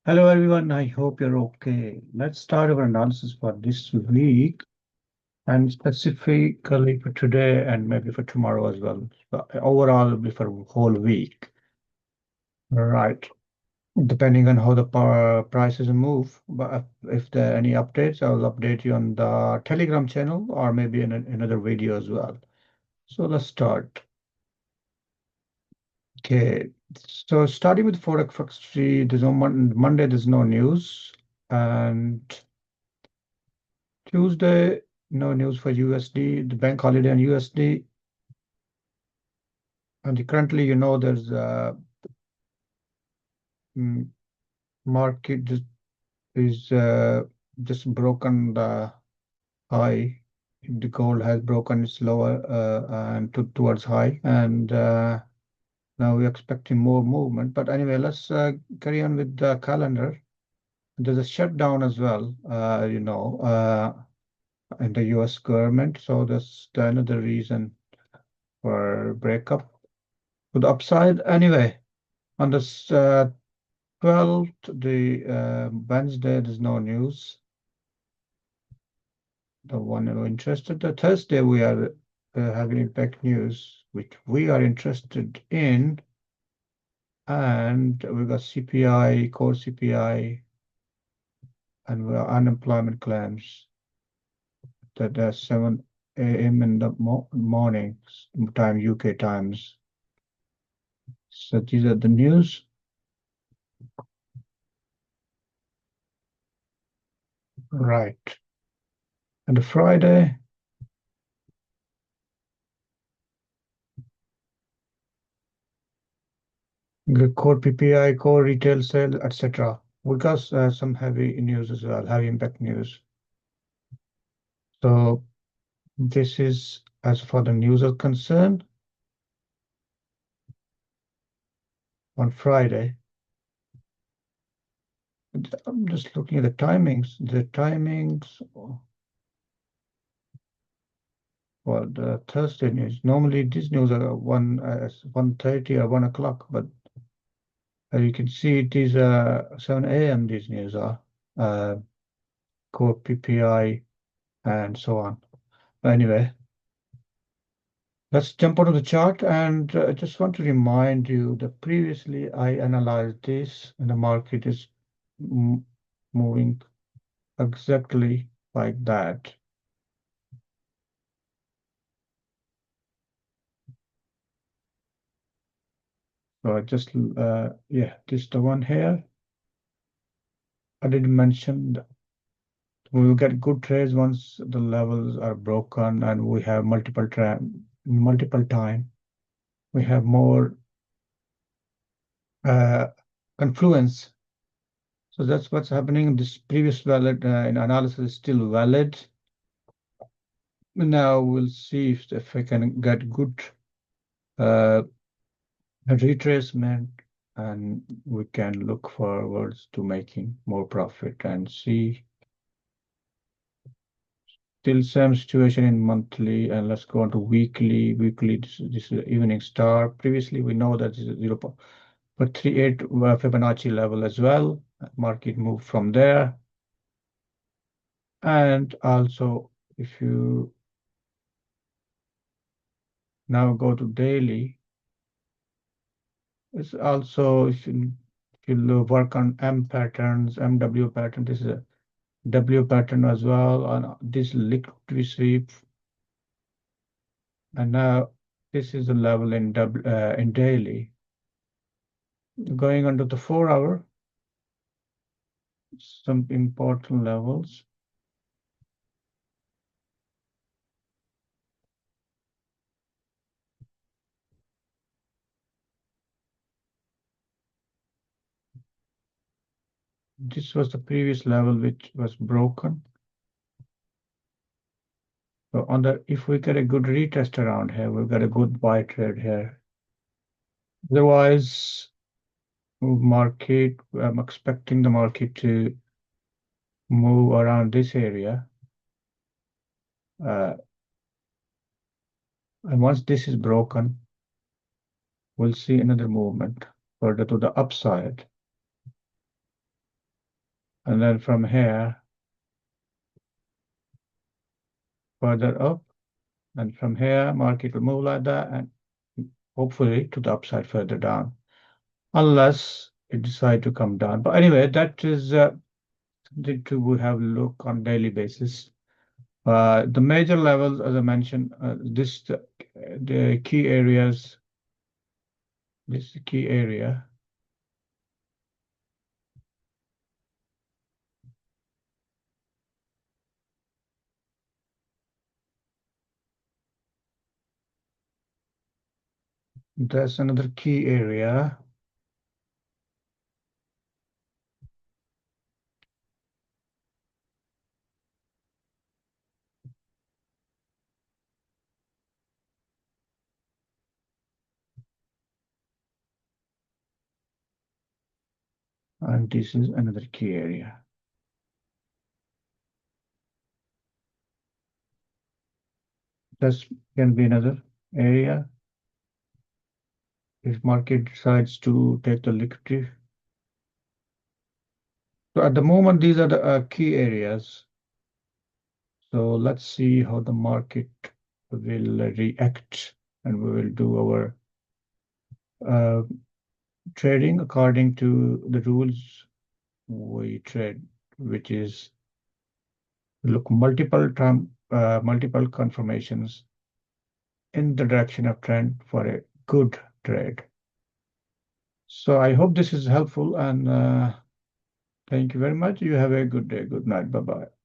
Hello everyone, I hope you're okay. Let's start our analysis for this week and specifically for today and maybe for tomorrow as well. But overall, it'll be for a whole week. Right. Depending on how the prices move. But if there are any updates, I'll update you on the Telegram channel or maybe in another video as well. So let's start. Okay. So starting with Forex Trading, there's no Monday, there's no news. And Tuesday, no news for USD, the bank holiday on USD. And currently, there's mm, market is just broken the high. The gold has broken its lower and towards high, and now we're expecting more movement. But anyway, let's carry on with the calendar. There's a shutdown as well, in the US government. So that's another reason for breakup. To the upside, anyway, on the 12th, the Wednesday, there's no news. The one who interested. The Thursday, we are having impact news, which we are interested in. And we got CPI, core CPI, and we are unemployment claims that are 7 a.m. in the morning time, UK times. So these are the news. Right. And the Friday, the core PPI, core retail sales, etc. We got some heavy news as well, heavy impact news. So this is as far the news are concerned. On Friday, I'm just looking at the timings. The timings for the Thursday news. Normally these news are 1:30 or 1 o'clock, but as you can see, it is 7 a.m. These news are core PPI and so on. But anyway, let's jump onto the chart, and I just want to remind you that previously I analyzed this, and the market is moving exactly like that. So I just, yeah, this is the one here. I didn't mention that we will get good trades once the levels are broken and we have multiple time. We have more confluence. So that's what's happening. This previous valid in analysis is still valid. Now we'll see if I can get good uh, retracement, and we can look forwards to making more profit and see. Still same situation in monthly, and let's go on to weekly. Weekly, this is evening star. Previously, we know that this is 0.38 Fibonacci level as well. Market moved from there. And also, if you now go to daily, it's also, if you work on M patterns, MW pattern, this is a W pattern as well on this liquidity sweep. And now this is the level in daily. Going under the 4 hour, some important levels. This was the previous level which was broken. So if we get a good retest around here, we've got a good buy trade here. Otherwise, I'm expecting the market to move around this area. And once this is broken, we'll see another movement further to the upside. And then from here, further up. And from here, market will move like that and hopefully to the upside further down, unless it decide to come down. But anyway, that is something to have a look on daily basis. The major levels, as I mentioned, the key areas, this key area. That's another key area. And this is another key area. This can be another area if market decides to take the liquidity. So at the moment, these are the key areas. So let's see how the market will react, and we will do our uh, trading according to the rules we trade, which is look multiple confirmations in the direction of trend for a good trade. So I hope this is helpful, and thank you very much. You have a good day. Good night. Bye bye.